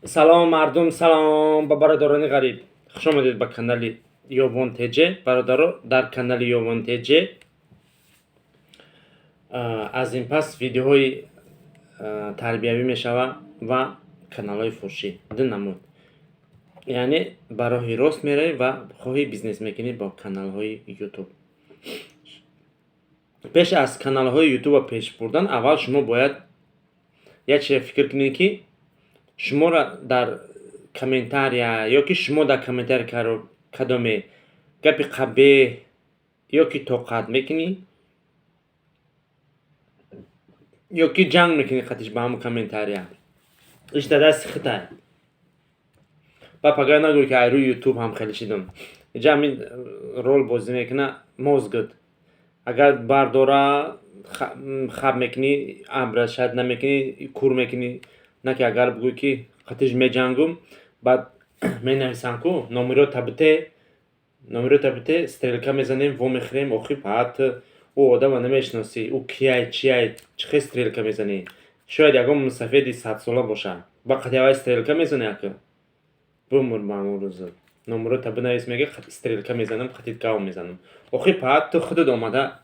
Салом мардум, салом ба бародарони ғариб. Хуш омадед ба канали Ёбон ТЖ. Бародаро, дар канали Ёбон ТЖ аз ин пас видеоҳои тарбиявӣ мешава ва каналҳои фурӯшӣ ду намуд. Яъне ба роҳи рост меравӣ ва хоҳӣ бизнес мекунӣ бо каналҳои YouTube. Пеш аз каналҳои YouTube пеш бурдан, аввал шумо бояд як чизе фикр кунед, ки шуморо дар комментария ё ки шумо дар комментария кадоме гапи қабеҳ ё ки тоқат мекунӣ, ё ки ҷанг мекунӣ қатиш ба ҳамон комментария. Иш дар дасти хитай. Ба пага нагӯй ки ай рӯи YouTube ҳам хеле шидум. Инҷа ҳамин рол бозӣ мекуна мозгут. Агар бардора хаб мекунӣ, абра шаyd намекунӣ, кур мекунӣ, на ки агар бигӯй ки қатиш меҷангум, баъд менависанд ку номеро табите, стрелка мезанем, вомехӯрем, охир баъд ӯ одама намешиносӣ, ӯ кияй, чияй, чӣ хел стрелка мезанӣ? Шояд ягон мусафеди 100-сола бошад. Ба қати аввал стрелка мезанӣ ака. Бумур маъмул рӯза. Номеро таби навис мега стрелка мезанам, қатит гав мезанам. Охир баъд ту худут омада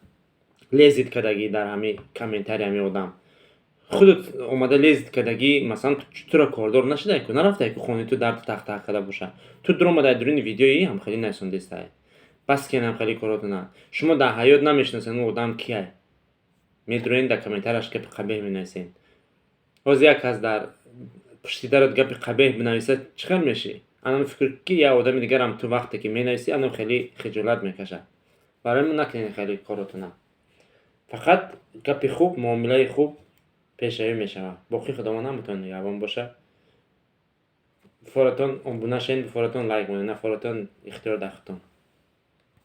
лезит кардагӣ дар ҳамин комментария ҳамин одам. Худут омада лезит кардагӣ, масалан туро кордор нашудаи ку, нарафтаи ку хонаи ту дарду тахтақ карда бошад. Ту дуромадаи дуруни видеои ҳам хеле насондистай. Бас кен ҳам хеле коротона. Шумо дар ҳаёт намешиносед ӯ одам кияй. Медуред дар комментарияш гапи қабеҳ менависед. ҳозир як кас дар пушти дарот гапи қабеҳ бинависад, чӣ хел мешӣ? Анам фикр ки як одами дигарам ту вақте ки менависӣ, анам хеле хиҷолат мекашад. Барои ҳамин накунед хеле коротона. Фақат гапи хуб, муомилаи хуб пешравӣ мешавад. Боқӣ худованд ҳамотон нигаҳбон бошад. Форатон обуна шавед, форатон лайк монед, на форатон ихтиёр дар худтон.